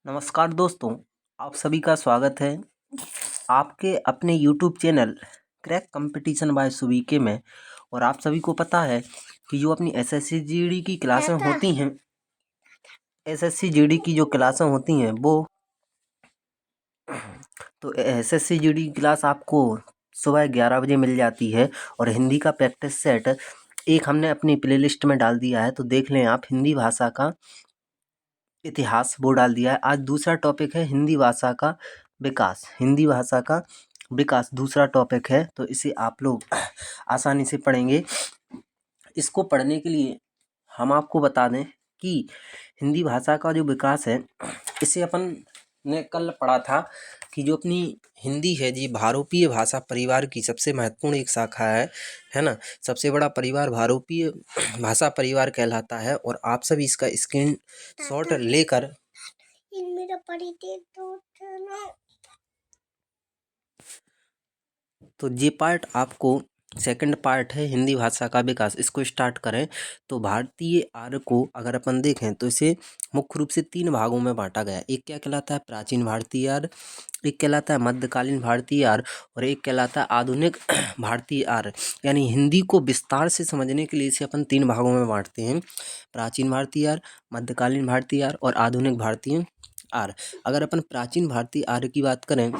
नमस्कार दोस्तों, आप सभी का स्वागत है आपके अपने YouTube channel crack competition by सुवीके में। और आप सभी को पता है कि जो अपनी एसएससी जीडी की क्लासें होती हैं, एसएससी जीडी की जो क्लासें होती हैं वो तो एसएससी जीडी की क्लास आपको सुबह 11 बजे मिल जाती है। और हिंदी का प्रैक्टिस सेट एक हमने अपनी प्लेलिस्ट में डाल दिया है, तो देख लें आप। हिंदी भाषा का इतिहास वो डाल दिया है। आज दूसरा टॉपिक है हिंदी भाषा का विकास। हिंदी भाषा का विकास दूसरा टॉपिक है, तो इसे आप लोग आसानी से पढ़ेंगे। इसको पढ़ने के लिए हम आपको बता दें कि हिंदी भाषा का जो विकास है, इसे अपन ने कल पढ़ा था कि जो अपनी हिंदी है जी भारोपीय भाषा परिवार की सबसे महत्वपूर्ण एक शाखा है ना। सबसे बड़ा परिवार भारोपीय भाषा परिवार कहलाता है। और आप सभी इसका स्क्रीन शॉट लेकर तो ये पार्ट आपको सेकंड पार्ट है हिंदी भाषा का विकास। इसको स्टार्ट करें तो भारतीय आर्य को अगर अपन देखें तो इसे मुख्य रूप से 3 भागों में बांटा गया। एक क्या कहलाता है प्राचीन भारतीय आर्य, एक कहलाता है मध्यकालीन भारतीय आर्य और एक कहलाता है आधुनिक भारतीय आर्य। यानी हिंदी को विस्तार से समझने के लिए इसे अपन 3 भागों में बांटते हैं, प्राचीन भारतीय आर्य, मध्यकालीन भारतीय आर्य और आधुनिक भारतीय आर्य। अगर अपन प्राचीन भारतीय आर्य की बात करें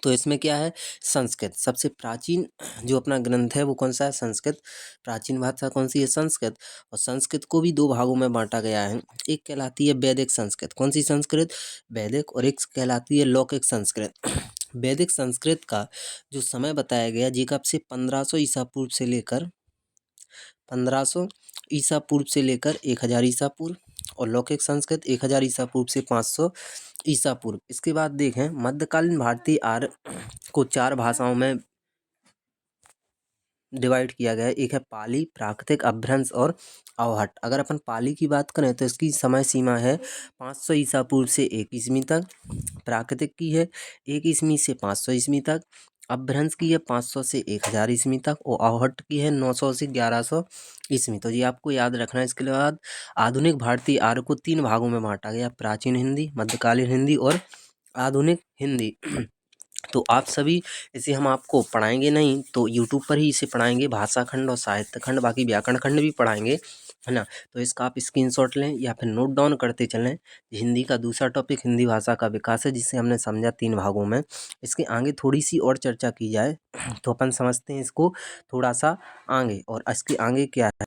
तो इसमें क्या है, संस्कृत सबसे प्राचीन जो अपना ग्रंथ है वो कौन सा है, संस्कृत। प्राचीन भाषा कौन सी है, संस्कृत। और संस्कृत को भी 2 भागों में बांटा गया है। एक कहलाती है वैदिक संस्कृत, कौन सी संस्कृत, वैदिक। और एक कहलाती है लौकिक संस्कृत। वैदिक संस्कृत का जो समय बताया गया जी कब से 1500 ईसा पूर्व से लेकर 1500 ईसा पूर्व से लेकर 1000 ईसा पूर्व। और लौकिक संस्कृत 1000 ईसा पूर्व से 500 ईसा पूर्व। इसके बाद देखें मध्यकालीन भारतीय आर्य को 4 भाषाओं में डिवाइड किया गया है। एक है पाली, प्राकृतिक, अपभ्रंश और अवहट्ट। अगर अपन पाली की बात करें तो इसकी समय सीमा है 500 ईसा पूर्व से 1 ईस्वी तक। प्राकृतिक की है 1 ईस्वी से 500 ईस्वी तक। अपभ्रंश की है 500 से 1000 ईस्वी तक। और अवहट्ट की है 900 से 1100 ईस्वी। तो ये आपको याद रखना है। इसके बाद आधुनिक भारतीय आर्य को 3 भागों में बांटा गया, प्राचीन हिंदी, मध्यकालीन हिंदी और आधुनिक हिंदी। तो आप सभी इसे हम आपको पढ़ाएंगे नहीं तो यूट्यूब पर ही इसे पढ़ाएंगे, भाषा खंड और साहित्य खंड, बाकी व्याकरण खंड भी पढ़ाएंगे, है ना। तो इसका आप स्क्रीनशॉट लें या फिर नोट डाउन करते चलें। हिंदी का दूसरा टॉपिक हिंदी भाषा का विकास है, जिसे हमने समझा 3 भागों में। इसके आगे थोड़ी सी और चर्चा की जाए तो अपन समझते हैं इसको थोड़ा सा आगे। और इसके आगे क्या है,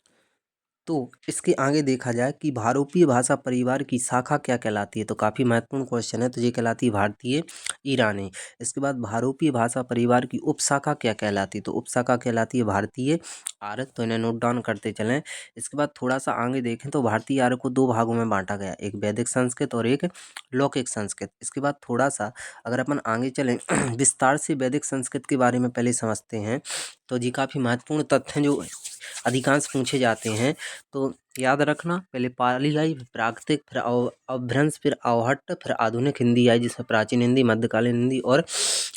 तो इसके आगे देखा जाए कि भारोपीय भाषा परिवार की शाखा क्या कहलाती है। तो काफ़ी महत्वपूर्ण क्वेश्चन है। तो ये कहलाती है भारतीय ईरानी। इसके बाद भारोपीय भाषा परिवार की उपशाखा क्या कहलाती है। तो उपशाखा कहलाती है भारतीय आर्य। तो इन्हें नोट डाउन करते चलें। इसके बाद थोड़ा सा आगे देखें तो भारतीय आर्य को 2 भागों में बांटा गया, एक वैदिक संस्कृत और एक लौकिक संस्कृत। इसके बाद थोड़ा सा अगर अपन आगे चलें विस्तार से वैदिक संस्कृत के बारे में पहले समझते हैं। तो जी काफ़ी महत्वपूर्ण तथ्य हैं जो अधिकांश पूछे जाते हैं। तो याद रखना, पहले पाली आई, फिर प्राकृतिक, फिर अपभ्रंश, फिर अवहट्ट, फिर आधुनिक हिंदी आई जिसमें प्राचीन हिंदी, मध्यकालीन हिंदी और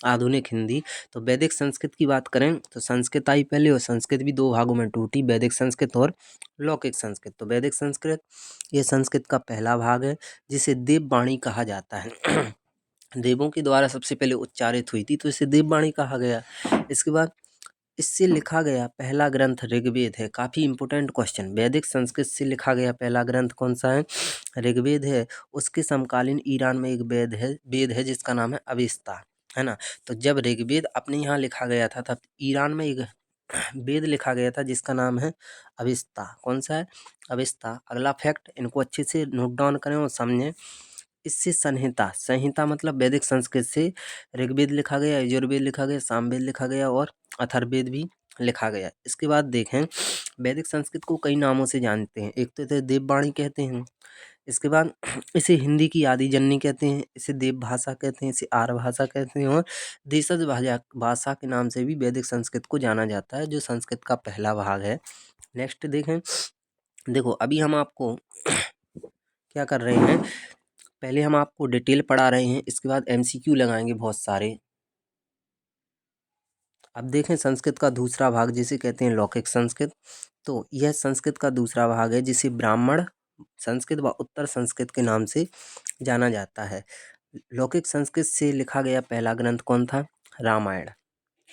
आधुनिक हिंदी। तो वैदिक संस्कृत की बात करें तो संस्कृत आई पहले और संस्कृत भी 2 भागों में टूटी, वैदिक संस्कृत और लौकिक संस्कृत। तो वैदिक संस्कृत ये संस्कृत का पहला भाग है जिसे देववाणी कहा जाता है। देवों के द्वारा सबसे पहले उच्चारित हुई थी तो इसे देववाणी कहा गया। इसके बाद इससे लिखा गया पहला ग्रंथ ऋग्वेद है। काफ़ी इंपॉर्टेंट क्वेश्चन, वैदिक संस्कृत से लिखा गया पहला ग्रंथ कौन सा है, ऋग्वेद है। उसके समकालीन ईरान में एक वेद है जिसका नाम है अवेस्ता, है ना। तो जब ऋग्वेद अपने यहाँ लिखा गया था तब ईरान में एक वेद लिखा गया था जिसका नाम है अवेस्ता। कौन सा है, अवेस्ता। अगला फैक्ट, इनको अच्छे से नोट डाउन करें और समझें। इससे संहिता, संहिता मतलब वैदिक संस्कृत से ऋग्वेद लिखा गया, यजुर्वेद लिखा गया, सामवेद लिखा गया और अथर्ववेद भी लिखा गया। इसके बाद देखें वैदिक संस्कृत को कई नामों से जानते हैं। एक तो इसे देववाणी कहते हैं, इसके बाद इसे हिंदी की आदि जननी कहते हैं, इसे देव भाषा कहते हैं, इसे आर्य भाषा कहते हैं और देशज भाषा के नाम से भी वैदिक संस्कृत को जाना जाता है, जो संस्कृत का पहला भाग है। नेक्स्ट देखें, देखो अभी हम आपको क्या कर रहे हैं, पहले हम आपको डिटेल पढ़ा रहे हैं, इसके बाद MCQ लगाएंगे बहुत सारे। अब देखें संस्कृत का दूसरा भाग जिसे कहते हैं लौकिक संस्कृत। तो यह संस्कृत का दूसरा भाग है जिसे ब्राह्मण संस्कृत व उत्तर संस्कृत के नाम से जाना जाता है। लौकिक संस्कृत से लिखा गया पहला ग्रंथ कौन था? रामायण।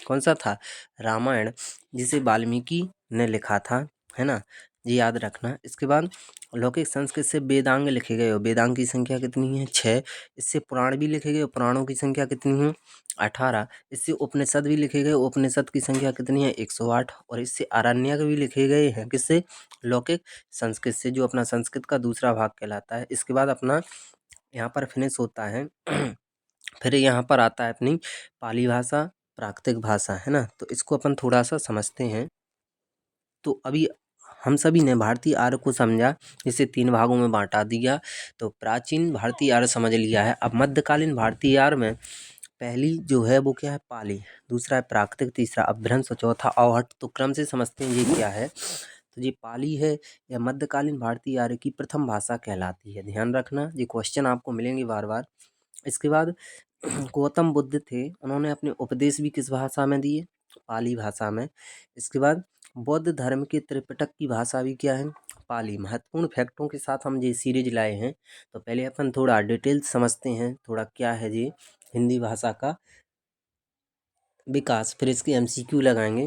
कौन सा था? रामायण, जिसे वाल्मीकि ने लिखा था, है ना, ये याद रखना। इसके बाद लौकिक संस्कृत से वेदांग लिखे गए, और वेदांग की संख्या कितनी है? 6। इससे पुराण भी लिखे गए, और पुराणों की संख्या कितनी है? 18। इससे उपनिषद भी लिखे गए, उपनिषद की संख्या कितनी है? 108। और इससे आरण्यक भी लिखे गए हैं, किससे? लौकिक संस्कृत से, जो अपना संस्कृत का दूसरा भाग कहलाता है। इसके बाद अपना यहाँ पर फिनिश होता है फिर यहाँ पर आता है अपनी पाली भाषा, प्राकृतिक भाषा, है ना। तो इसको अपन थोड़ा सा समझते हैं। तो अभी हम सभी ने भारतीय आर्य को समझा, इसे 3 भागों में बांटा दिया। तो प्राचीन भारतीय आर्य समझ लिया है। अब मध्यकालीन भारतीय आर्य में पहली जो है वो क्या है? पाली। दूसरा है प्राकृतिक, तीसरा अपभ्रंश और चौथा अवहट्ट। तो क्रम से समझते हैं ये क्या है। तो ये पाली है, यह मध्यकालीन भारतीय आर्य की प्रथम भाषा कहलाती है। ध्यान रखना, ये क्वेश्चन आपको मिलेंगे बार बार। इसके बाद गौतम बुद्ध थे, उन्होंने अपने उपदेश भी किस भाषा में दिए? पाली भाषा में। इसके बाद बौद्ध धर्म के त्रिपिटक की भाषा भी क्या है? पाली। महत्वपूर्ण फैक्टों के साथ हम ये सीरीज लाए हैं। तो पहले अपन थोड़ा डिटेल समझते हैं, थोड़ा क्या है ये हिंदी भाषा का विकास, फिर इसके MCQ लगाएंगे।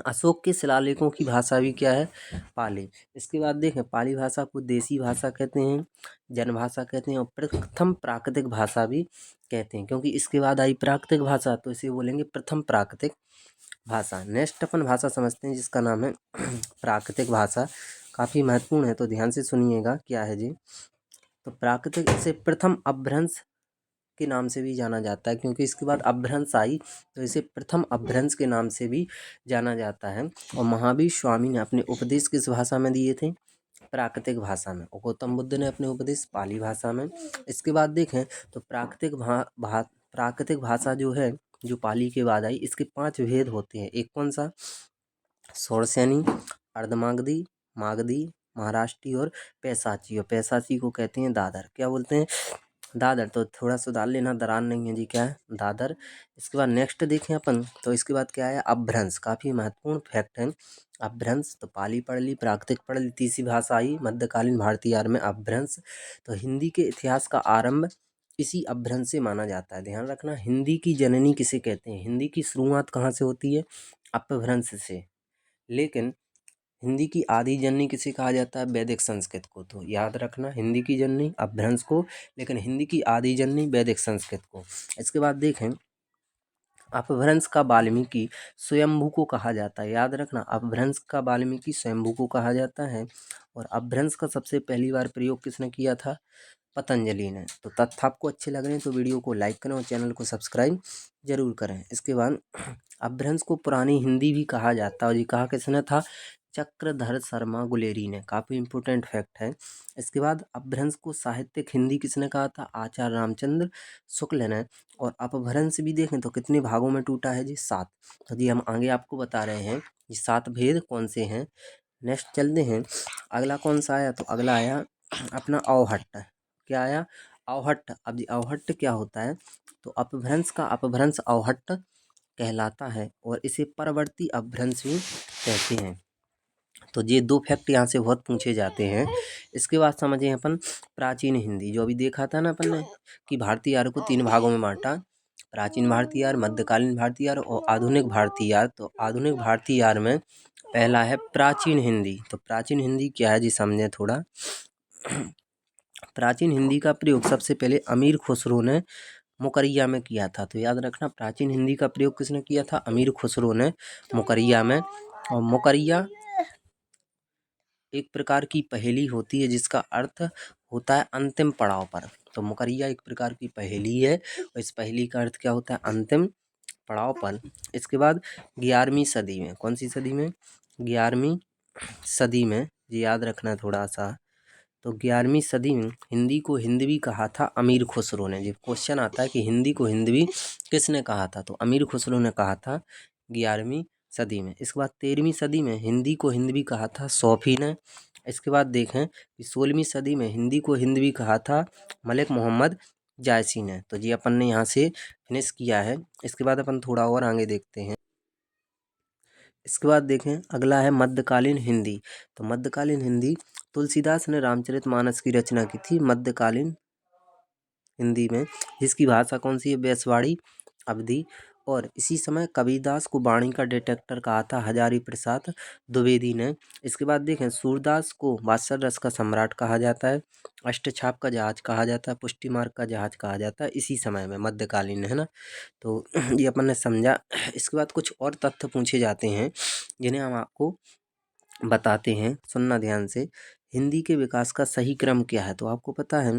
अशोक के शिलालेखों की भाषा भी क्या है? पाली। इसके बाद देखें, पाली भाषा को देसी भाषा कहते हैं, जनभाषा कहते हैं, और प्रथम प्राकृतिक भाषा भी कहते हैं, क्योंकि इसके बाद आई प्राकृतिक भाषा, तो इसे बोलेंगे प्रथम प्राकृतिक भाषा। नेक्स्ट अपन भाषा समझते हैं, जिसका नाम है प्राकृतिक भाषा। काफ़ी महत्वपूर्ण है, तो ध्यान से सुनिएगा क्या है जी। तो प्राकृतिक, इसे प्रथम अपभ्रंश के नाम से भी जाना जाता है, क्योंकि इसके बाद अपभ्रंश आई, तो इसे प्रथम अपभ्रंश के नाम से भी जाना जाता है। और महावीर स्वामी ने अपने उपदेश किस भाषा में दिए थे? प्राकृतिक भाषा में। और गौतम बुद्ध ने अपने उपदेश पाली भाषा में। इसके बाद देखें तो प्राकृतिक भाषा जो है, जो पाली के बाद आई, इसके 5 भेद होते हैं। एक कौन सा? शौरसेनी, अर्धमागधी, मागधी, महाराष्ट्री और पैसाची। और पैसाची को कहते हैं दादर। क्या बोलते हैं? दादर। तो थोड़ा सुधार लेना, दरार नहीं है जी, क्या है? दादर। इसके बाद नेक्स्ट देखें अपन, तो इसके बाद क्या है? अपभ्रंश। काफ़ी महत्वपूर्ण फैक्ट है अपभ्रंश। तो पाली पढ़ ली, प्राकृतिक पढ़ ली, तीसरी भाषा आई मध्यकालीन भारतीय आर्य में अपभ्रंश। तो हिंदी के इतिहास का आरंभ इसी अपभ्रंश से माना जाता है। ध्यान रखना, हिंदी की जननी किसे कहते हैं? हिंदी की शुरुआत कहाँ से होती है? अपभ्रंश से। लेकिन हिंदी की आदि जननी किसे कहा जाता है? वैदिक संस्कृत को। तो याद रखना, हिंदी की जननी अपभ्रंश को, लेकिन हिंदी की आदि जननी वैदिक संस्कृत को। इसके बाद देखें, अपभ्रंश का वाल्मीकि स्वयंभू को कहा जाता है। याद रखना, अपभ्रंश का वाल्मीकि स्वयंभू को कहा जाता है। और अपभ्रंश का सबसे पहली बार प्रयोग किसने किया था? पतंजलि ने। तो तथ्य आपको अच्छे लग रहे हैं तो वीडियो को लाइक करें और चैनल को सब्सक्राइब जरूर करें। इसके बाद अपभ्रंश को पुरानी हिंदी भी कहा जाता है, और ये कहा किसने था? चक्रधर शर्मा गुलेरी ने। काफ़ी इंपॉर्टेंट फैक्ट है। इसके बाद अपभ्रंश को साहित्यिक हिंदी किसने कहा था? आचार्य रामचंद्र शुक्ल ने। और अपभ्रंश भी देखें तो कितने भागों में टूटा है जी? 7। तो जी हम आगे आपको बता रहे हैं ये 7 भेद कौन से हैं। नेक्स्ट चलते हैं, अगला कौन सा आया? तो अगला आया अपना अवहट्ट। क्या आया? अवहट्ट। अब जी अवहट्ट क्या होता है? तो अपभ्रंश का अपभ्रंश अवहट्ट कहलाता है, और इसे परवर्ती अपभ्रंश भी कहते हैं। तो ये 2 फैक्ट यहाँ से बहुत पूछे जाते हैं। इसके बाद समझें अपन प्राचीन हिंदी, जो अभी देखा था ना अपन ने कि भारतीय आर्य को 3 भागों में बांटा। प्राचीन भारतीय आर्य, मध्यकालीन भारतीय आर्य और आधुनिक भारतीय आर्य। तो आधुनिक भारतीय आर्य में पहला है प्राचीन हिंदी। तो प्राचीन हिंदी क्या है जी, समझें थोड़ा। प्राचीन हिंदी का प्रयोग सबसे पहले अमीर खुसरो ने मुकरिया में किया था। तो याद रखना, प्राचीन हिंदी का प्रयोग किसने किया था? अमीर खुसरो ने मुकरिया में। और मुकरिया एक प्रकार की पहेली होती है, जिसका अर्थ होता है अंतिम पड़ाव पर। तो मुकरिया एक प्रकार की पहेली है, और इस पहेली का अर्थ क्या होता है? अंतिम पड़ाव पर। इसके बाद 11वीं सदी में, कौन सी सदी में? 11वीं सदी में, ये याद रखना थोड़ा सा। तो 11वीं सदी में हिंदी को हिंदवी कहा था अमीर खुसरो ने। जब क्वेश्चन आता है कि हिंदी को हिंदवी किसने कहा था, तो अमीर खुसरो ने कहा था 11वीं सदी में। इसके बाद 13वीं सदी में हिंदी को हिंदवी कहा था सौफी ने। इसके बाद देखें कि 16वीं सदी में हिंदी को हिंदवी कहा था मलिक मोहम्मद जायसी ने। तो जी अपन ने यहाँ से फिनिश किया है। इसके बाद अपन थोड़ा और आगे देखते हैं। इसके बाद देखें, अगला है मध्यकालीन हिंदी। तो मध्यकालीन हिंदी तुलसीदास ने रामचरितमानस की रचना की थी मध्यकालीन हिंदी में, जिसकी भाषा कौन सी है, बैसवाड़ी अवधी। और इसी समय कबीरदास को वाणी का डिटेक्टर कहा था हजारी प्रसाद द्विवेदी ने। इसके बाद देखें, सूरदास को वात्सल रस का सम्राट कहा जाता है, अष्टछाप का जहाज कहा जाता है, पुष्टि मार्ग का जहाज कहा जाता है इसी समय में, मध्यकालीन है ना। तो ये अपन ने समझा। इसके बाद कुछ और तथ्य पूछे जाते हैं जिन्हें हम आपको बताते हैं, सुनना ध्यान से। हिंदी के विकास का सही क्रम क्या है, तो आपको पता है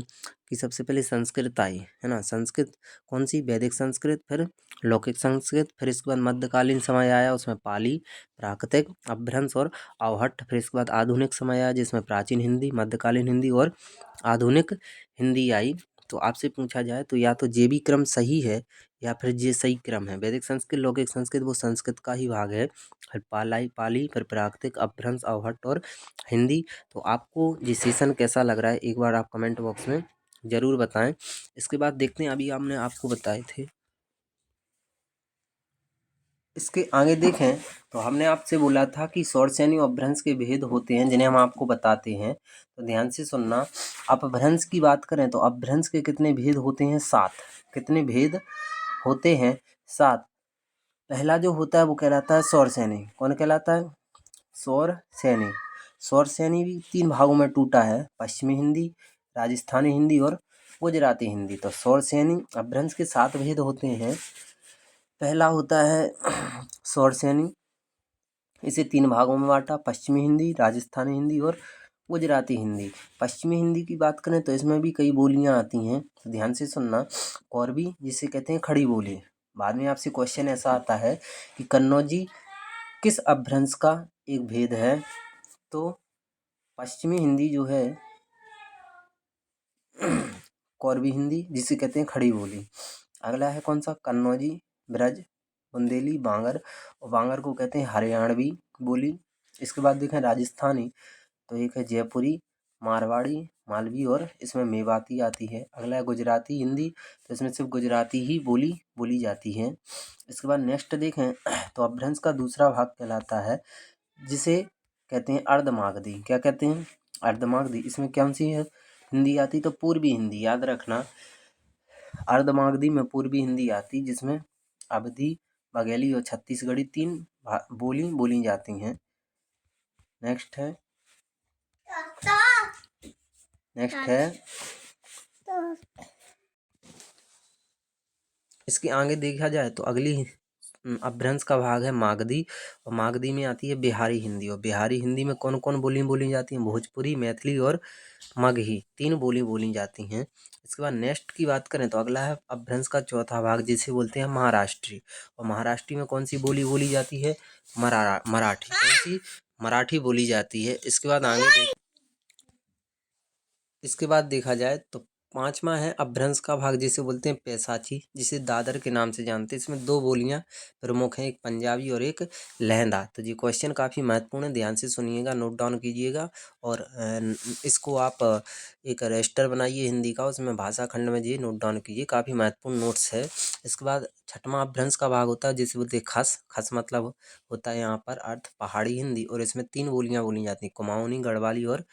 कि सबसे पहले संस्कृत आई है ना। संस्कृत कौन सी, वैदिक संस्कृत, फिर लौकिक संस्कृत, फिर इसके बाद मध्यकालीन समय आया, उसमें पाली, प्राकृतिक, अपभ्रंश और अवहट्ठ। फिर इसके बाद आधुनिक समय आया जिसमें प्राचीन हिंदी, मध्यकालीन हिंदी और आधुनिक हिंदी आई। तो आपसे पूछा जाए तो या तो जे भी क्रम सही है या फिर जे सही क्रम है। वैदिक संस्कृत, लौकिक संस्कृत वो संस्कृत का ही भाग है, फिर पाली, फिर प्राकृतिक, अपभ्रंश, अवहट्ठ और हिंदी। तो आपको ये सेशन कैसा लग रहा है एक बार आप कमेंट बॉक्स में ज़रूर बताएं। इसके बाद देखते हैं, अभी हमने आपको बताए थे, इसके आगे देखें तो हमने आपसे बोला था कि शौरसेनी और अपभ्रंश के भेद होते हैं जिन्हें हम आपको बताते हैं। तो ध्यान से सुनना। अपभ्रंश की बात करें तो अपभ्रंश के कितने भेद होते हैं, 7। कितने भेद होते हैं, 7। पहला जो होता है वो कहलाता है शौरसेनी। कौन कहलाता है, शौरसेनी। शौरसेनी भी 3 भागों में टूटा है, पश्चिमी हिंदी, राजस्थानी हिंदी और गुजराती हिंदी। तो शौरसेनी अपभ्रंश के 7 भेद होते हैं। पहला होता है शौरसेनी, इसे 3 भागों में बांटा, पश्चिमी हिंदी, राजस्थानी हिंदी और गुजराती हिंदी। पश्चिमी हिंदी की बात करें तो इसमें भी कई बोलियां आती हैं, तो ध्यान से सुनना। कौरवी जिसे कहते हैं खड़ी बोली। बाद में आपसे क्वेश्चन ऐसा आता है कि कन्नौजी किस अपभ्रंश का एक भेद है, तो पश्चिमी हिंदी जो है कौरवी हिंदी जिसे कहते हैं खड़ी बोली। अगला है कौन सा, कन्नौजी, ब्रज, बुंदेली, बांगर, और बांगर को कहते हैं हरियाणवी बोली। इसके बाद देखें राजस्थानी, तो एक है जयपुरी, मारवाड़ी, मालवी और इसमें मेवाती आती है। अगला है गुजराती हिंदी, तो इसमें सिर्फ गुजराती ही बोली जाती है। इसके बाद नेक्स्ट देखें तो अपभ्रंश का दूसरा भाग कहलाता है जिसे कहते हैं अर्धमागधी। क्या कहते हैं, अर्धमागधी। इसमें कौन सी है हिंदी आती, तो पूर्वी हिंदी। याद रखना, अर्धमागधी में पूर्वी हिंदी आती जिसमें अवधी, बघेली और छत्तीसगढ़ी 3 बोली जाती हैं। नेक्स्ट है इसके आगे देखा जाए तो अगली अपभ्रंश का भाग है मागधी, और मागधी में आती है बिहारी हिंदी। और बिहारी हिंदी में कौन कौन बोली जाती हैं, भोजपुरी, मैथिली और मगही, 3 बोली जाती हैं। इसके बाद नेक्स्ट की बात करें तो अगला है अपभ्रंश का चौथा भाग जिसे बोलते हैं महाराष्ट्री। और महाराष्ट्री में कौन सी बोली जाती है, मराठी। कौन सी, मराठी बोली जाती है। इसके बाद देखा जाए तो 5वां है अपभ्रंश का भाग जिसे बोलते हैं पैसाची, जिसे दादर के नाम से जानते हैं। इसमें 2 बोलियां प्रमुख हैं, एक पंजाबी और एक लहंदा। तो ये क्वेश्चन काफ़ी महत्वपूर्ण है, ध्यान से सुनिएगा, नोट डाउन कीजिएगा। और इसको आप एक रजिस्टर बनाइए हिंदी का, उसमें भाषा खंड में ये नोट डाउन कीजिए, काफ़ी महत्वपूर्ण नोट्स है। इसके बाद 6वां अपभ्रंश का भाग होता है जिसे बोलते हैं खस। खस मतलब होता है यहाँ पर अर्थ पहाड़ी हिंदी, और इसमें 3 बोलियाँ बोली जाती हैं, कुमाऊनी, गढ़वाली और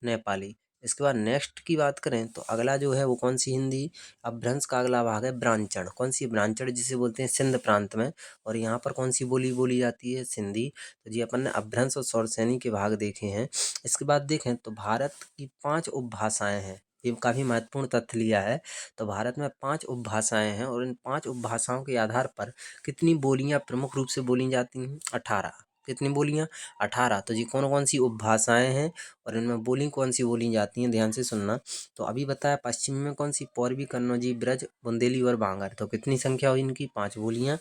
नेपाली। इसके बाद नेक्स्ट की बात करें तो अगला जो है वो कौन सी हिंदी अपभ्रंश का अगला भाग है ब्राह्मण। कौन सी, ब्राह्मण जिसे बोलते हैं सिंध प्रांत में, और यहाँ पर कौन सी बोली जाती है, सिंधी। तो जी अपन ने अपभ्रंश और शौरसेनी के भाग देखे हैं। इसके बाद देखें तो भारत की 5 उपभाषाएं हैं, ये काफ़ी महत्वपूर्ण तथ्य लिया है। तो भारत में 5 उपभाषाएं हैं, और इन 5 उपभाषाओं के आधार पर कितनी बोलियां प्रमुख रूप से बोली जाती हैं, 18। कितनी बोलियां, 18। तो जी कौन कौन सी उपभाषाएं हैं और इनमें बोली कौन सी बोली जाती हैं, ध्यान से सुनना। तो अभी बताया पश्चिम में कौन सी, पौरवी, कन्नौजी, ब्रज, बुंदेली और बांगर। तो कितनी संख्या हुई इनकी, 5 बोलियां।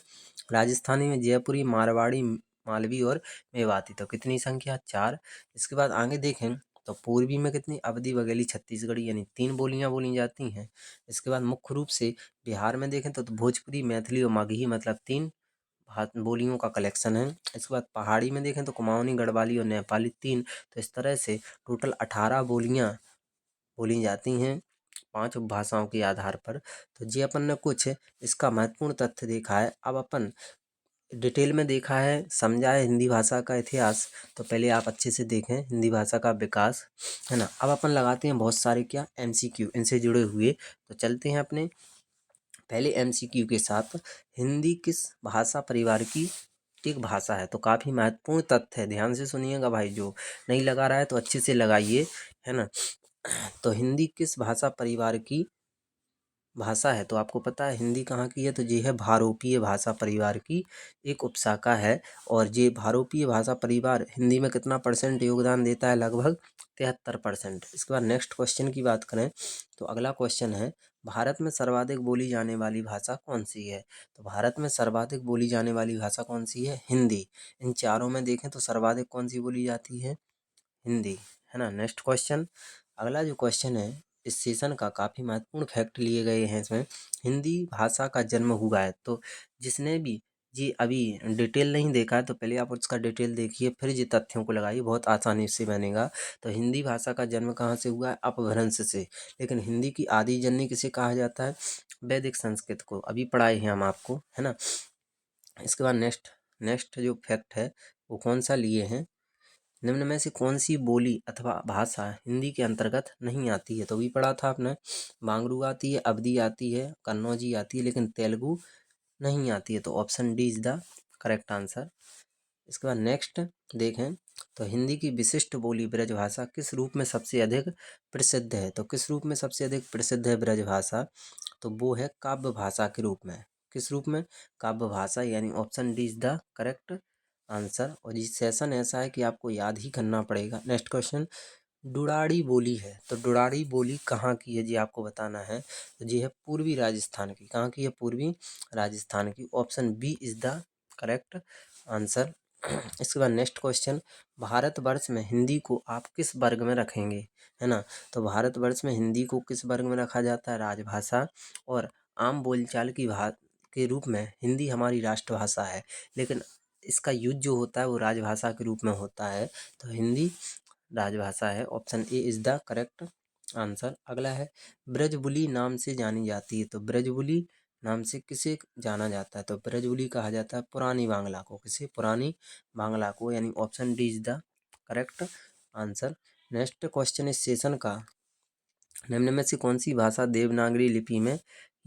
राजस्थानी में जयपुरी, मारवाड़ी, मालवी और मेवाती। तो कितनी संख्या, 4। इसके बाद आगे देखें तो पूर्वी में कितनी, अवधी, बघेली, छत्तीसगढ़ी, यानी 3 बोलियां बोली जाती हैं। इसके बाद मुख्य रूप से बिहार में देखें तो भोजपुरी, मैथिली और मगही मतलब 3 बोलियों का कलेक्शन है। इसके बाद पहाड़ी में देखें तो कुमाऊनी, गढ़वाली और नेपाली 3। तो इस तरह से टोटल 18 बोलियां बोली जाती हैं 5 उपभाषाओं के आधार पर। तो ये अपन ने कुछ इसका महत्वपूर्ण तथ्य देखा है। अब अपन डिटेल में देखा है, समझा है हिंदी भाषा का इतिहास, तो पहले आप अच्छे से देखें हिंदी भाषा का विकास, है ना। अब अपन लगाते हैं बहुत सारे क्या MCQ इनसे जुड़े हुए। तो चलते हैं अपने पहले MCQ के साथ। हिंदी किस भाषा परिवार की एक भाषा है? तो काफ़ी महत्वपूर्ण तथ्य है, ध्यान से सुनिएगा भाई, जो नहीं लगा रहा है तो अच्छे से लगाइए, है ना। तो हिंदी किस भाषा परिवार की भाषा है? तो आपको पता है हिंदी कहाँ की है? तो ये है भारोपीय भाषा परिवार की एक उपशाखा है। और ये भारोपीय भाषा परिवार हिंदी में कितना परसेंट योगदान देता है? लगभग 73%। इसके बाद नेक्स्ट क्वेश्चन की बात करें तो अगला क्वेश्चन है, भारत में सर्वाधिक बोली जाने वाली भाषा कौन सी है? तो भारत में सर्वाधिक बोली जाने वाली भाषा कौन सी है? हिंदी। इन चारों में देखें तो सर्वाधिक कौन सी बोली जाती है? हिंदी, है ना। नेक्स्ट क्वेश्चन, अगला जो क्वेश्चन है इस सेशन का, काफ़ी महत्वपूर्ण फैक्ट लिए गए हैं इसमें। हिंदी भाषा का जन्म हुआ है, तो जिसने भी ये अभी डिटेल नहीं देखा है तो पहले आप उसका डिटेल देखिए, फिर ये तथ्यों को लगाइए, बहुत आसानी से बनेगा। तो हिंदी भाषा का जन्म कहाँ से हुआ है? अपभ्रंश से। लेकिन हिंदी की आदि जननी किसे कहा जाता है? वैदिक संस्कृत को, अभी पढ़ाए हैं हम आपको, है ना। इसके बाद नेक्स्ट नेक्स्ट जो फैक्ट है वो कौन सा लिए हैं, निम्न में से कौन सी बोली अथवा भाषा हिंदी के अंतर्गत नहीं आती है? तो भी पढ़ा था आपने, बांगड़ू आती है, अवधी आती है, कन्नौजी आती है, लेकिन तेलुगु नहीं आती है। तो option D is the correct answer. इसके बाद नेक्स्ट देखें तो हिंदी की विशिष्ट बोली ब्रजभाषा किस रूप में सबसे अधिक प्रसिद्ध है? तो किस रूप में सबसे अधिक प्रसिद्ध है ब्रजभाषा? तो वो है काव्य भाषा के रूप में। किस रूप में? काव्य भाषा, यानी option D is the correct answer. और ये सेशन ऐसा है कि आपको याद ही करना पड़ेगा। नेक्स्ट क्वेश्चन, डुडाड़ी बोली है, तो डुडाड़ी बोली कहाँ की है जी आपको बताना है। तो ये है पूर्वी राजस्थान की। कहाँ की है? पूर्वी राजस्थान की। Option B is the correct answer. इसके बाद नेक्स्ट क्वेश्चन, भारतवर्ष में हिंदी को आप किस वर्ग में रखेंगे, है ना। तो भारतवर्ष में हिंदी को किस वर्ग में रखा जाता है? राजभाषा। और आम बोलचाल की के रूप में हिंदी हमारी राष्ट्रभाषा है, लेकिन इसका यूज जो होता है वो राजभाषा के रूप में होता है। तो हिंदी राजभाषा है। Option A is the correct answer. अगला है, ब्रजबुली नाम से जानी जाती है, तो ब्रजबुली नाम से किसे जाना जाता है? तो ब्रजबुली कहा जाता है पुरानी बांग्ला को। किसे? पुरानी बांग्ला को, यानी option D is the correct answer. Next question इस सेशन का, निम्न में से कौन सी भाषा देवनागरी लिपि में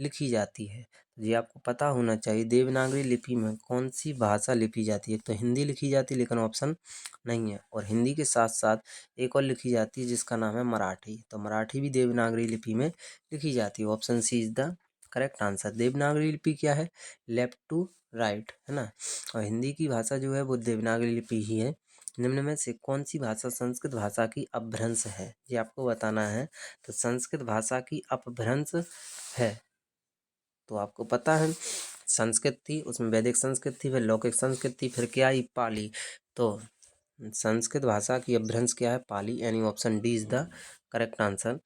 लिखी जाती है? ये आपको पता होना चाहिए, देवनागरी लिपि में कौन सी भाषा लिखी जाती है? तो हिंदी लिखी जाती है, लेकिन ऑप्शन नहीं है। और हिंदी के साथ साथ एक और लिखी जाती है जिसका नाम है मराठी। तो मराठी भी देवनागरी लिपि में लिखी जाती है। Option C is the correct answer. Devanagari लिपि क्या है? लेफ्ट टू राइट, है ना। और हिंदी की भाषा जो है वो देवनागरी लिपि ही है। निम्न में से कौन सी भाषा संस्कृत भाषा की अपभ्रंश है? ये आपको बताना है। तो संस्कृत भाषा की अपभ्रंश है, तो आपको पता है संस्कृत थी, उसमें वैदिक संस्कृत थी, फिर लौकिक संस्कृत थी, फिर क्या आई? पाली। तो संस्कृत भाषा की अपभ्रंश क्या है? पाली, यानी option D is the correct answer.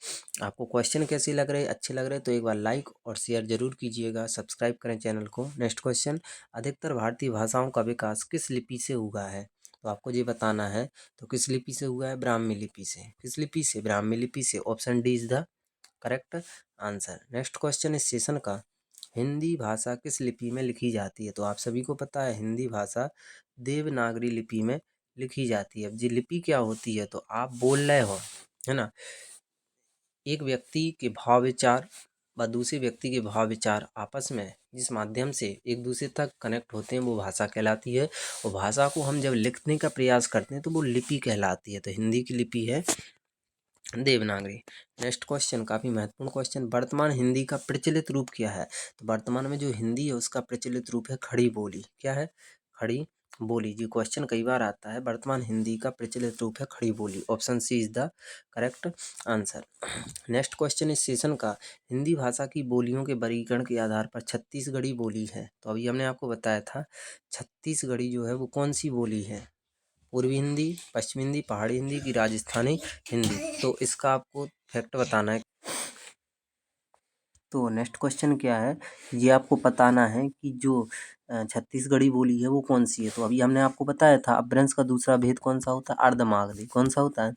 आपको क्वेश्चन कैसे लग रहे हैं? अच्छे लग रहे हैं तो एक बार लाइक और शेयर जरूर कीजिएगा, सब्सक्राइब करें चैनल को। नेक्स्ट क्वेश्चन, अधिकतर भारतीय भाषाओं का विकास किस लिपि से हुआ है? तो आपको ये बताना है। तो किस लिपि से हुआ है? ब्राह्मी लिपि से। किस लिपि से? ब्राह्मी लिपि से। Option D is the correct answer. Next question इस सेशन का, हिंदी भाषा किस लिपि में लिखी जाती है? तो आप सभी को पता है हिंदी भाषा देवनागरी लिपि में लिखी जाती है। अब ये लिपि क्या होती है? तो आप बोल रहे हो, है ना, एक व्यक्ति के भाव विचार व दूसरे व्यक्ति के भाव विचार आपस में जिस माध्यम से एक दूसरे तक कनेक्ट होते हैं वो भाषा कहलाती है। और भाषा को हम जब लिखने का प्रयास करते हैं तो वो लिपि कहलाती है। तो हिंदी की लिपि है देवनागरी। नेक्स्ट क्वेश्चन, काफ़ी महत्वपूर्ण क्वेश्चन, वर्तमान हिंदी का प्रचलित रूप क्या है? तो वर्तमान में जो हिंदी है उसका प्रचलित रूप है खड़ी बोली। क्या है? खड़ी बोली। जी क्वेश्चन कई बार आता है, वर्तमान हिंदी का प्रचलित रूप है Khari Boli. Option C is the correct answer. Next question इस सेशन का, हिंदी भाषा की बोलियों के वर्गीकरण के आधार पर छत्तीसगढ़ी बोली है। तो अभी हमने आपको बताया था छत्तीसगढ़ी जो है वो कौन सी बोली है? पूर्वी हिंदी, पश्चिमी हिंदी, पहाड़ी हिंदी की राजस्थानी हिंदी। तो इसका आपको फैक्ट बताना है। तो नेक्स्ट क्वेश्चन क्या है, ये आपको बताना है कि जो छत्तीसगढ़ी बोली है वो कौन सी है। तो अभी हमने आपको बताया था अपभ्रंश का दूसरा भेद कौन सा होता है? अर्धमागधी। कौन सा होता है?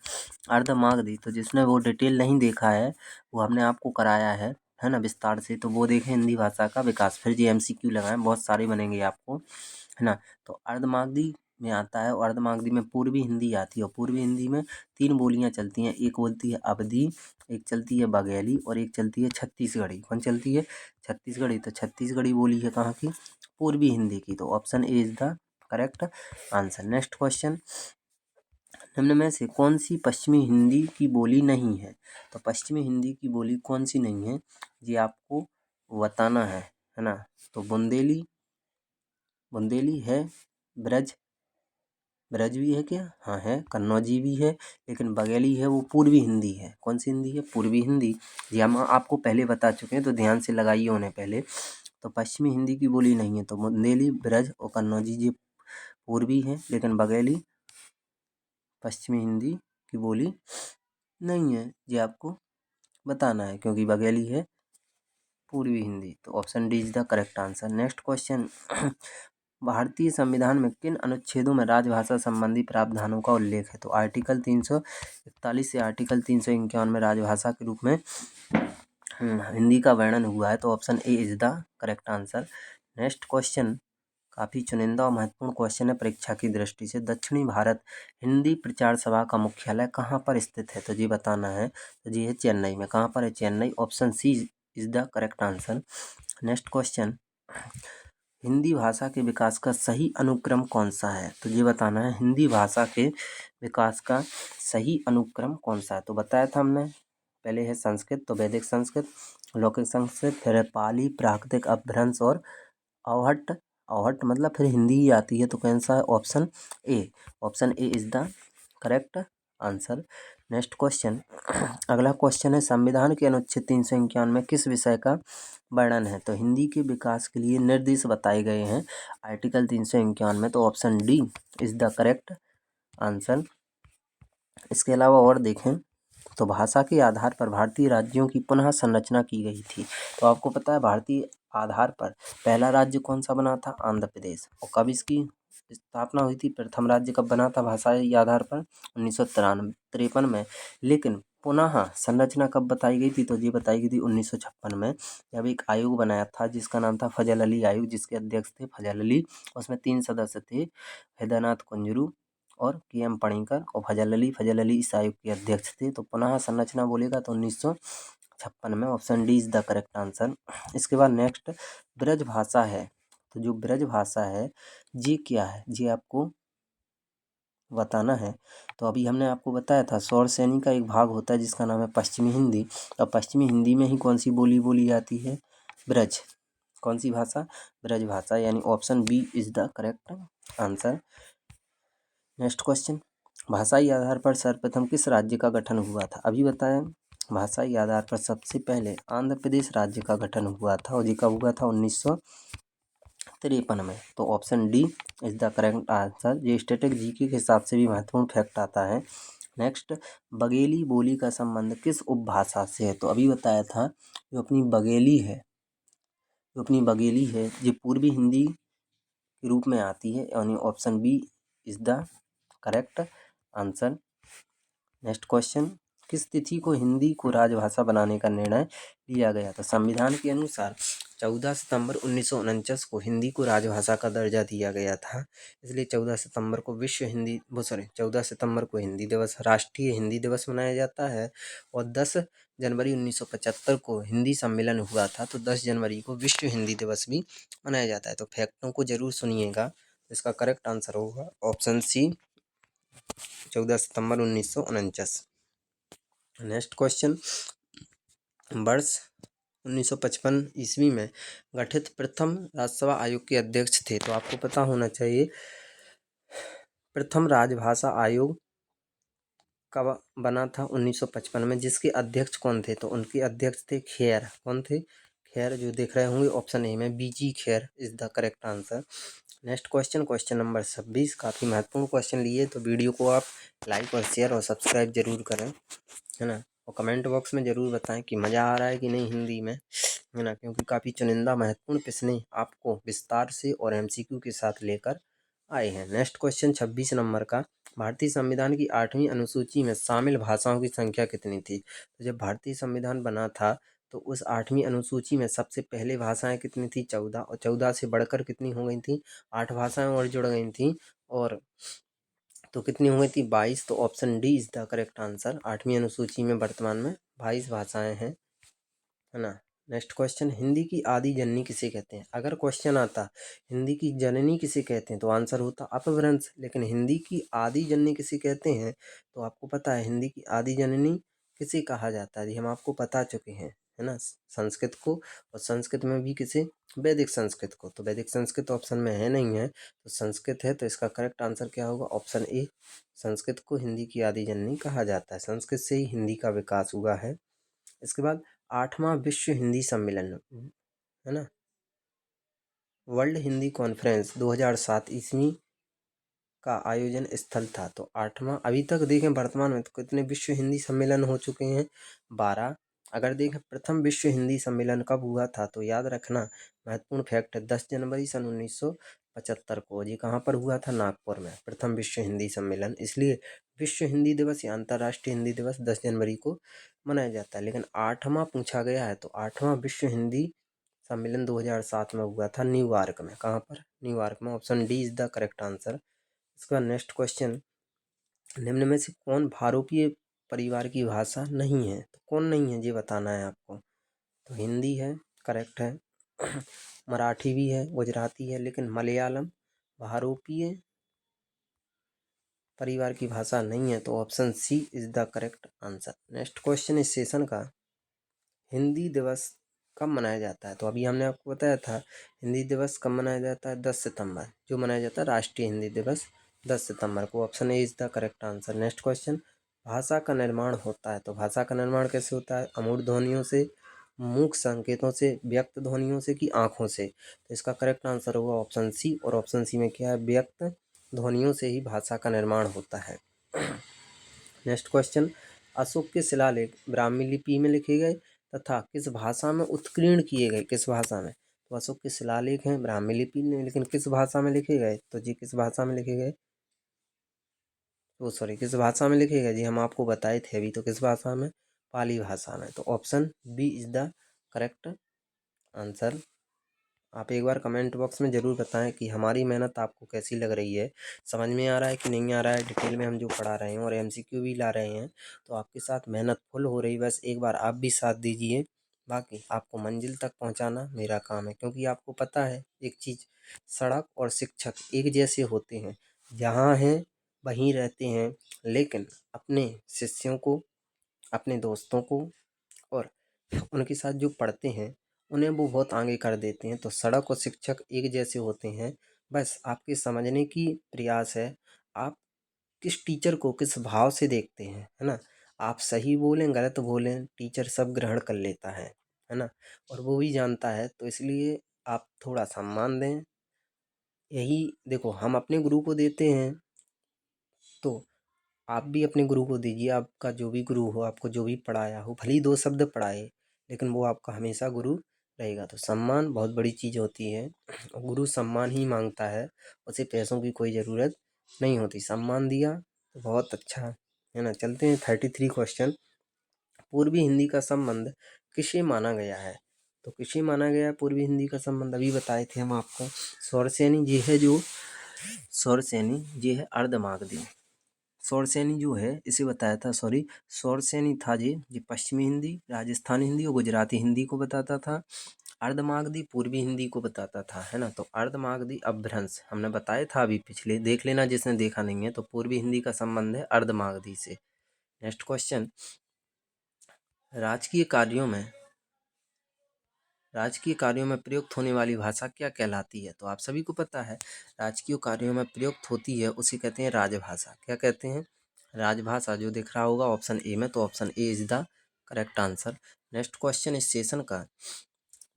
अर्धमागधी। तो जिसने वो डिटेल नहीं देखा है वो हमने आपको कराया है ना, विस्तार से। तो वो देखें हिंदी भाषा का विकास, फिर जी MCQ लगाएं, बहुत सारे बनेंगे आपको, है है ना। तो अर्धमागधी में आता है और अर्धमागधी में पूर्वी हिंदी आती है और पूर्वी हिंदी में 3 बोलियां चलती हैं। एक बोलती है अवधी, एक चलती है बघेली और एक चलती है छत्तीसगढ़ी। कौन चलती है? छत्तीसगढ़ी। तो छत्तीसगढ़ी बोली है कहाँ की? पूर्वी हिंदी की। तो option A is the correct answer. Next question, निम्न में से कौन सी पश्चिमी हिंदी की बोली नहीं है? तो पश्चिमी हिंदी की बोली कौन सी नहीं है ये आपको बताना है ना। तो बुंदेली, बुंदेली है, ब्रज, ब्रज भी है क्या? हाँ है। कन्नौजी भी है, लेकिन बघेली है वो पूर्वी हिंदी है। कौन सी हिंदी है? पूर्वी हिंदी। जी हम आपको पहले बता चुके हैं तो ध्यान से लगाइए उन्हें पहले। तो पश्चिमी हिंदी की बोली नहीं है तो बुंदेली, ब्रज और कन्नौजी ये पूर्वी है, लेकिन बघेली पश्चिमी हिंदी की बोली नहीं है। ये आपको बताना है क्योंकि बघेली है पूर्वी हिंदी। तो option D is the correct answer. Next question, भारतीय संविधान में किन अनुच्छेदों में राजभाषा संबंधी प्रावधानों का उल्लेख है? तो आर्टिकल 341 से आर्टिकल 351 में राजभाषा के रूप में हिंदी का वर्णन हुआ है। तो option A is the correct answer. Next question काफ़ी चुनिंदा और महत्वपूर्ण क्वेश्चन है परीक्षा की दृष्टि से। दक्षिणी भारत हिंदी प्रचार सभा का मुख्यालय कहाँ पर स्थित है? तो ये बताना है। तो ये है चेन्नई में। कहाँ पर है? Chennai. Option C is the correct answer. Next question, Hindi भाषा के विकास का सही अनुक्रम कौन सा है? तो ये बताना है हिंदी भाषा के विकास का सही अनुक्रम कौन सा है। तो बताया था हमने, पहले है संस्कृत, तो वैदिक संस्कृत, लौकिक संस्कृत, फिर है पाली, प्राकृतिक अपभ्रंश और अवहट्ट। अवहट्ट मतलब फिर हिंदी ही आती है। तो कौन सा है? Option A. Option A is the correct answer. Next question, अगला क्वेश्चन है संविधान के अनुच्छेद 351 में किस विषय का वर्णन है? तो हिंदी के विकास के लिए निर्देश बताए गए हैं आर्टिकल 351 में। तो option D is the correct answer. इसके अलावा और देखें तो भाषा के आधार पर भारतीय राज्यों की पुनः संरचना की गई थी। तो आपको पता है भारतीय आधार पर पहला राज्य कौन सा बना था? आंध्र प्रदेश। और कब इसकी स्थापना हुई थी? प्रथम राज्य कब बना था भाषाई आधार पर? 1953 में। लेकिन पुनः संरचना कब बताई गई थी? तो ये बताई गई थी 1956 में, जब एक आयोग बनाया था जिसका नाम था फजल अली आयोग, जिसके अध्यक्ष थे फजल अली। उसमें 3 सदस्य थे, हैदरनाथ कुंजरू और के.एम. पणिकर और फजल अली इस आयोग के अध्यक्ष थे। तो पुनः संरचना बोलेगा तो 1956 में। Option D is the correct answer. इसके बाद नेक्स्ट, ब्रज भाषा है। तो जो ब्रज भाषा है ये क्या है? ये आपको बताना है। तो अभी हमने आपको बताया था सौर श्रेणी का एक भाग होता है जिसका नाम है पश्चिमी हिंदी। और पश्चिमी हिंदी में ही कौन सी बोली बोली जाती है? ब्रज। कौन सी भाषा? ब्रज भाषा, यानी option B is the correct answer. Next question, भाषाई आधार पर सर्वप्रथम किस राज्य का गठन हुआ था? अभी बताया भाषाई आधार पर सबसे पहले आंध्र प्रदेश राज्य का गठन हुआ था और ये कब हुआ था? 1953 में। तो option D is the correct answer. ये स्टैटिक जीके के हिसाब से भी महत्वपूर्ण फैक्ट आता है। नेक्स्ट, बघेली बोली का संबंध किस उपभाषा से है? तो अभी बताया था जो अपनी बघेली है, ये पूर्वी हिंदी के रूप में आती है, यानी option B is the correct answer. Next question, किस तिथि को हिंदी को राजभाषा बनाने का निर्णय लिया गया? तो संविधान के अनुसार 14 सितंबर 1949 को हिंदी को राजभाषा का दर्जा दिया गया था। इसलिए 14 सितंबर को 14 सितंबर को हिंदी दिवस, राष्ट्रीय हिंदी दिवस मनाया जाता है। और 10 जनवरी 1975 को हिंदी सम्मेलन हुआ था, तो 10 जनवरी को विश्व हिंदी दिवस भी मनाया जाता है। तो फैक्टों को जरूर सुनिएगा। इसका करेक्ट आंसर होगा ऑप्शन सी, 14 सितंबर 1949। नेक्स्ट क्वेश्चन, वर्ष 1955 ईस्वी में गठित प्रथम राज्यसभा आयोग के अध्यक्ष थे। तो आपको पता होना चाहिए प्रथम राजभाषा आयोग कब बना था? 1955 में। जिसके अध्यक्ष कौन थे? तो उनके अध्यक्ष थे खेर। कौन थे? खेर, जो देख रहे होंगे ऑप्शन ए में B G Kher is the correct answer. Next question, question number 26, काफ़ी महत्वपूर्ण क्वेश्चन लिए, तो वीडियो को आप लाइक और शेयर और सब्सक्राइब जरूर करें, है ना। और कमेंट बॉक्स में ज़रूर बताएं कि मज़ा आ रहा है कि नहीं हिंदी में, है ना, क्योंकि काफ़ी चुनिंदा महत्वपूर्ण प्रश्न आपको विस्तार से और एमसीक्यू के साथ लेकर आए हैं। नेक्स्ट क्वेश्चन 26 नंबर का, भारतीय संविधान की 8वीं अनुसूची में शामिल भाषाओं की संख्या कितनी थी? तो जब भारतीय संविधान बना था तो उस 8वीं अनुसूची में सबसे पहले भाषाएं कितनी थी? 14, और 14 से बढ़कर कितनी हो गई थी? 8 भाषाएं और जुड़ गई थी। और तो कितनी हो गई थी? 22। तो option D is the correct answer. 8वीं अनुसूची में वर्तमान में 22 भाषाएं हैं, है ना। नेक्स्ट क्वेश्चन, हिंदी की आदि जननी किसे कहते हैं? अगर क्वेश्चन आता हिंदी की जननी किसे कहते हैं तो आंसर होता अपभ्रंश, लेकिन हिंदी की आदि जननी किसे कहते हैं तो आपको पता है हिंदी की आदि जननी किसे कहा जाता है? ये हम आपको बता चुके हैं, है ना। संस्कृत को, और संस्कृत में भी किसे? वैदिक संस्कृत को। तो वैदिक संस्कृत ऑप्शन में है नहीं है, तो संस्कृत है, तो इसका करेक्ट आंसर क्या होगा? ऑप्शन ए, संस्कृत को हिंदी की आदि जननी कहा जाता है। संस्कृत से ही हिंदी का विकास हुआ है। इसके बाद 8वां विश्व हिंदी सम्मेलन, है ना, वर्ल्ड हिंदी कॉन्फ्रेंस 2007 ईस्वी का आयोजन स्थल था। तो 8वां, अभी तक देखें वर्तमान में तो कितने विश्व हिंदी सम्मेलन हो चुके हैं? 12। अगर देखें प्रथम विश्व हिंदी सम्मेलन कब हुआ था तो याद रखना, महत्वपूर्ण फैक्ट है, 10 जनवरी सन 1975 को। ये कहाँ पर हुआ था? नागपुर में, प्रथम विश्व हिंदी सम्मेलन। इसलिए विश्व हिंदी दिवस या अंतर्राष्ट्रीय हिंदी दिवस 10 जनवरी को मनाया जाता है। लेकिन 8वां पूछा गया है, तो 8वां विश्व हिंदी सम्मेलन 2007 में हुआ था न्यूयॉर्क में। कहाँ पर? न्यूयॉर्क में। Option D is the correct answer. इसका नेक्स्ट क्वेश्चन, निम्न में से कौन भारोपीय परिवार की भाषा नहीं है? तो कौन नहीं है ये बताना है आपको। तो हिंदी है, करेक्ट है। मराठी भी है, गुजराती है, लेकिन मलयालम भारोपीय परिवार की भाषा नहीं है, तो option C is the correct answer. Next question इस सेशन का, हिंदी दिवस कब मनाया जाता है? तो अभी हमने आपको बताया था हिंदी दिवस कब मनाया जाता है? 10 सितंबर, जो मनाया जाता है राष्ट्रीय हिंदी दिवस 10 सितंबर को। Option A is the correct answer. Next question, भाषा का निर्माण होता है, तो भाषा का निर्माण कैसे होता है? अमूर्त ध्वनियों से, मूक संकेतों से, व्यक्त ध्वनियों से, कि आँखों से? तो इसका करेक्ट आंसर होगा ऑप्शन सी, और ऑप्शन सी में क्या है? व्यक्त ध्वनियों से ही भाषा का निर्माण होता है। नेक्स्ट क्वेश्चन, अशोक के शिलालेख ब्राह्मी लिपि में लिखे गए तथा किस भाषा में उत्कीर्ण किए गए? किस भाषा में? तो अशोक के शिलालेख हैं ब्राह्मी लिपि में, लेकिन किस भाषा में लिखे गए? तो जी किस भाषा में लिखे गए? तो सॉरी, किस भाषा में लिखे गए? जी हम आपको बताए थे अभी, तो किस भाषा में? पाली भाषा में। तो option B is the correct answer. आप एक बार कमेंट बॉक्स में ज़रूर बताएं कि हमारी मेहनत आपको कैसी लग रही है, समझ में आ रहा है कि नहीं आ रहा है। डिटेल में हम जो पढ़ा रहे हैं और एमसीक्यू भी ला रहे हैं, तो आपके साथ मेहनत फुल हो रही, बस एक बार आप भी साथ दीजिए। बाकी आपको मंजिल तक पहुंचाना मेरा काम है, क्योंकि आपको पता है एक चीज़, सड़क और शिक्षक एक जैसे होते हैं, जहाँ हैं वहीं रहते हैं, लेकिन अपने शिष्यों को, अपने दोस्तों को और उनके साथ जो पढ़ते हैं उन्हें वो बहुत आगे कर देते हैं। तो सड़क और शिक्षक एक जैसे होते हैं, बस आपके समझने की प्रयास है, आप किस टीचर को किस भाव से देखते हैं, है ना। आप सही बोलें गलत बोलें, टीचर सब ग्रहण कर लेता है ना, और वो भी जानता है। तो इसलिए आप थोड़ा सम्मान दें। यही देखो, हम अपने गुरु को देते हैं, तो आप भी अपने गुरु को दीजिए। आपका जो भी गुरु हो, आपको जो भी पढ़ाया हो, भले ही 2 शब्द पढ़ाए, लेकिन वो आपका हमेशा गुरु रहेगा। तो सम्मान बहुत बड़ी चीज़ होती है, और गुरु सम्मान ही मांगता है, उसे पैसों की कोई ज़रूरत नहीं होती। सम्मान दिया तो बहुत अच्छा, है ना। चलते हैं 33 क्वेश्चन, पूर्वी हिंदी का संबंध किसे माना गया है? तो किसे माना गया है पूर्वी हिंदी का संबंध? अभी बताए थे हम आपको, स्वरसेनी जी है, जो स्वरसेनी जी है अर्धमागधी। शौरसेनी जो है इसे बताया था, सॉरी, शौरसेनी था ये पश्चिमी हिंदी, राजस्थानी हिंदी और गुजराती हिंदी को बताता था। अर्धमागधी पूर्वी हिंदी को बताता था, है ना। तो अर्धमागधी अपभ्रंश हमने बताया था अभी पिछले, देख लेना जिसने देखा नहीं है। तो पूर्वी हिंदी का संबंध है अर्धमागधी से। नेक्स्ट क्वेश्चन, राजकीय कार्यों में राजकीय कार्यों में प्रयुक्त होने वाली भाषा क्या कहलाती है? तो आप सभी को पता है, राजकीय कार्यों में प्रयुक्त होती है उसे कहते हैं राजभाषा। क्या कहते हैं? राजभाषा। जो दिख रहा होगा ऑप्शन ए में, तो option A is the correct answer. Next question इस सेशन का,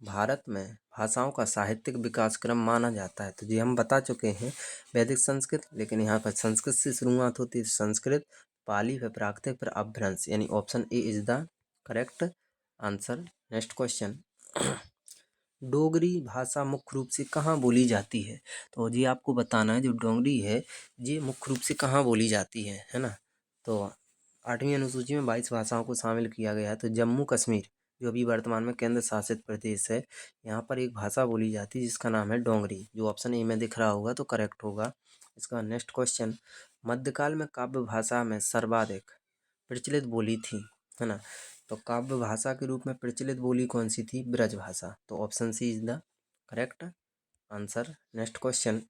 भारत में भाषाओं का साहित्यिक विकास क्रम माना जाता है। तो ये हम बता चुके हैं, वैदिक संस्कृत, लेकिन यहाँ पर संस्कृत से शुरुआत होती है। संस्कृत, पाली, फिर प्राकृतिक, फिर अपभ्रंश, यानी option A is the correct answer. Next question, Dogri भाषा मुख्य रूप से कहाँ बोली जाती है? तो जी आपको बताना है, जो डोगरी है ये मुख्य रूप से कहाँ बोली जाती है ना। तो 8वीं अनुसूची में 22 भाषाओं को शामिल किया गया है। तो जम्मू कश्मीर, जो अभी वर्तमान में केंद्र शासित प्रदेश है, यहाँ पर एक भाषा बोली जाती है जिसका नाम है डोंगरी, जो ऑप्शन ए में दिख रहा होगा तो करेक्ट होगा। इसका नेक्स्ट क्वेश्चन, मध्यकाल में काव्य भाषा में सर्वाधिक प्रचलित बोली थी, है ना, तो काव्य भाषा के रूप में प्रचलित बोली कौन सी थी? ब्रज भाषा। तो option C is the correct answer. Next question,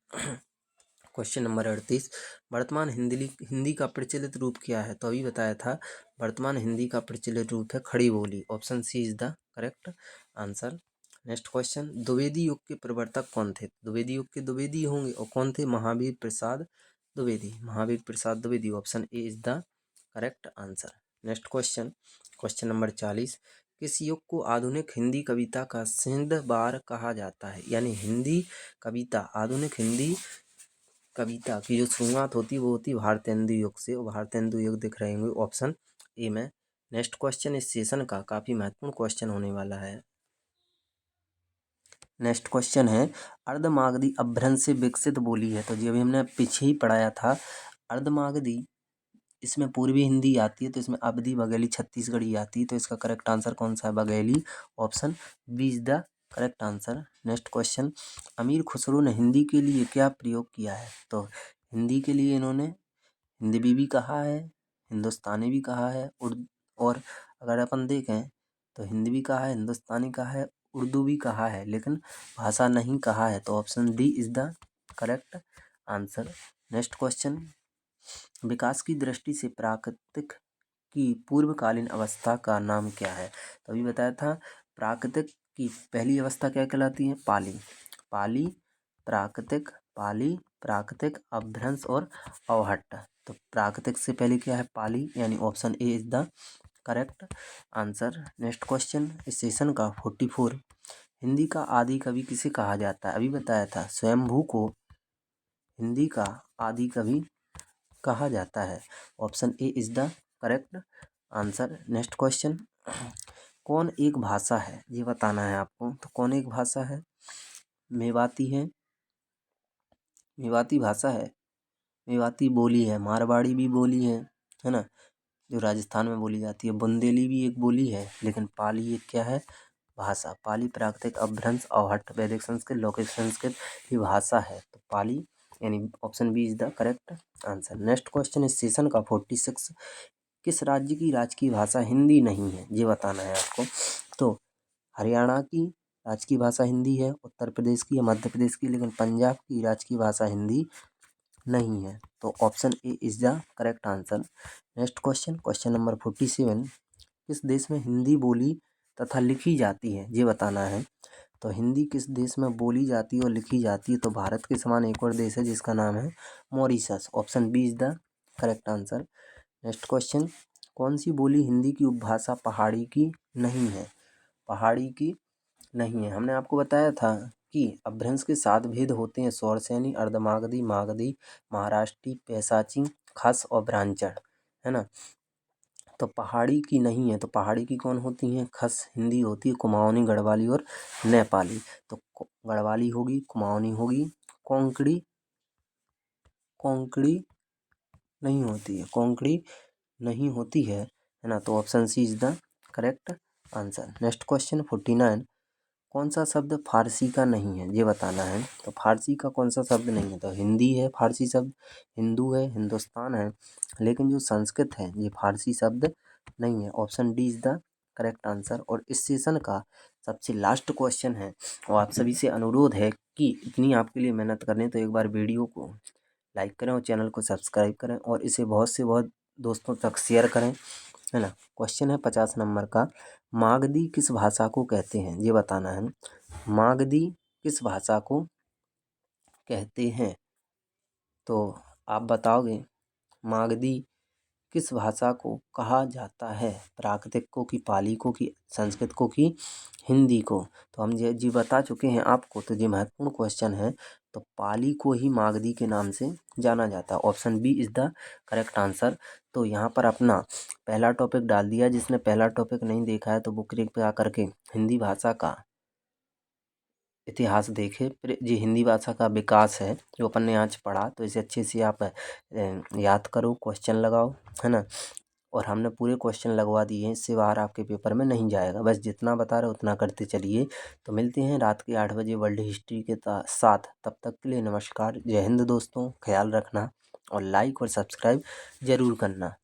question number 38, वर्तमान हिंदी का प्रचलित रूप क्या है? तो अभी बताया था, वर्तमान हिंदी का प्रचलित रूप है Khari Boli. Option C is the correct answer. Next question, Dwivedi युग के प्रवर्तक कौन थे? द्विवेदी युग के द्विवेदी होंगे और कौन थे? Mahavir Prasad Dwivedi. Mahavir Prasad Dwivedi, option A is the correct answer. Next question, question number 40, किस युग को आधुनिक हिंदी कविता का सिंहद्वार कहा जाता है? यानी हिंदी कविता, आधुनिक हिंदी कविता की जो शुरुआत होती है वो होती है भारतेंदु युग से, और भारतेंदु युग दिख रहे होंगे ऑप्शन ए में। नेक्स्ट क्वेश्चन इस सेशन का काफ़ी महत्वपूर्ण क्वेश्चन होने वाला है। नेक्स्ट क्वेश्चन है, अर्धमागधी अपभ्रंश से विकसित बोली है। तो जी अभी हमने पीछे ही पढ़ाया था, अर्धमागधी इसमें पूर्वी हिंदी आती है, तो इसमें अवधी, बघेली, छत्तीसगढ़ी आती है। तो इसका करेक्ट आंसर कौन सा है? Bagheli, option B is the correct answer. Next question, Amir Khusro ने हिंदी के लिए क्या प्रयोग किया है? तो हिंदी के लिए इन्होंने हिंदवी भी कहा है, हिंदुस्तानी भी कहा है, और अगर अपन देखें तो हिंदी भी कहा है, हिंदुस्तानी कहा है, उर्दू भी कहा है, लेकिन भाषा नहीं कहा है। तो option D is the correct answer. Next question, विकास की दृष्टि से प्राकृतिक की पूर्वकालीन अवस्था का नाम क्या है? तो अभी बताया था, प्राकृतिक की पहली अवस्था क्या कहलाती है? पाली। पाली, प्राकृतिक, पाली, प्राकृतिक, अपभ्रंश और अवहट्ट। तो प्राकृतिक से पहले क्या है? पाली, यानी option A is the correct answer. Next question इस सेशन का 44, हिंदी का आदि कवि किसे कहा जाता है? अभी बताया था, स्वयंभू को हिंदी का आदि कवि कहा जाता है। Option A is the correct answer. Next question, कौन एक भाषा है? ये बताना है आपको। तो कौन एक भाषा है? मेवाती है, मेवाती भाषा है, मेवाती बोली है, मारवाड़ी भी बोली है ना, जो राजस्थान में बोली जाती है, बुंदेली भी एक बोली है, लेकिन पाली एक क्या है? भाषा। पाली प्राकृतिक, अपभ्रंश, अवहट्ट, वैदिक संस्कृत, लौकिक संस्कृत की भाषा है। तो पाली, यानी option B is the correct answer. Next question इस सेशन का 46, किस राज्य की राजकीय भाषा हिंदी नहीं है? ये बताना है आपको। तो हरियाणा की राजकीय भाषा हिंदी है, उत्तर प्रदेश की है, मध्य प्रदेश की, लेकिन पंजाब की राजकीय भाषा हिंदी नहीं है। तो option A is the correct answer. Next question, question number 47, किस देश में हिंदी बोली तथा लिखी जाती है? ये बताना है। तो हिंदी किस देश में बोली जाती है और लिखी जाती है? तो भारत के समान एक और देश है जिसका नाम है Mauritius. Option B is the correct answer. Next question, कौन सी बोली हिंदी की उपभाषा पहाड़ी की नहीं है? पहाड़ी की नहीं है। हमने आपको बताया था कि अपभ्रंश के 7 भेद होते हैं, शौरसेनी, अर्धमागधी, मागधी, महाराष्ट्री, पैशाची, खस और ब्राह्मण, है ना। तो पहाड़ी की नहीं है, तो पहाड़ी की कौन होती हैं? खस हिंदी होती है, कुमाऊनी, गढ़वाली और नेपाली। तो गढ़वाली होगी, कुमाऊनी होगी, कोंकणी, कोंकणी नहीं होती है, कोंकणी नहीं होती है ना। तो option C is the correct answer. Next question 49, कौन सा शब्द फारसी का नहीं है? ये बताना है। तो फारसी का कौन सा शब्द नहीं है? तो हिंदी है फारसी शब्द, हिंदू है, हिंदुस्तान है, लेकिन जो संस्कृत है ये फारसी शब्द नहीं है। Option D is the correct answer. और इस सेशन का सबसे लास्ट क्वेश्चन है, और आप सभी से अनुरोध है कि इतनी आपके लिए मेहनत करें तो एक बार वीडियो को लाइक करें और चैनल को सब्सक्राइब करें और इसे बहुत से बहुत दोस्तों तक शेयर करें, है ना। क्वेश्चन है 50 नंबर का, मागधी किस भाषा को कहते हैं? ये बताना है। मागधी किस भाषा को कहते हैं? तो आप बताओगे मागधी किस भाषा को कहा जाता है? प्राकृतिक को, कि पाली को, कि संस्कृत को, कि हिंदी को? तो हम ये जी बता चुके हैं आपको, तो ये महत्वपूर्ण क्वेश्चन है। तो पाली को ही मागधी के नाम से जाना जाता है। Option B is the correct answer. तो यहाँ पर अपना पहला टॉपिक डाल दिया, जिसने पहला टॉपिक नहीं देखा है तो बुक रेक पे आकर के हिंदी भाषा का इतिहास देखे, फिर ये हिंदी भाषा का विकास है जो अपन ने आज पढ़ा, तो इसे अच्छे से आप याद करो, क्वेश्चन लगाओ, है ना। और हमने पूरे क्वेश्चन लगवा दिए हैं, इससे बाहर आपके पेपर में नहीं जाएगा। बस जितना बता रहे उतना करते चलिए। तो मिलते हैं रात के 8 बजे वर्ल्ड हिस्ट्री के साथ। तब तक के लिए नमस्कार, जय हिंद दोस्तों, ख्याल रखना और लाइक और सब्सक्राइब ज़रूर करना।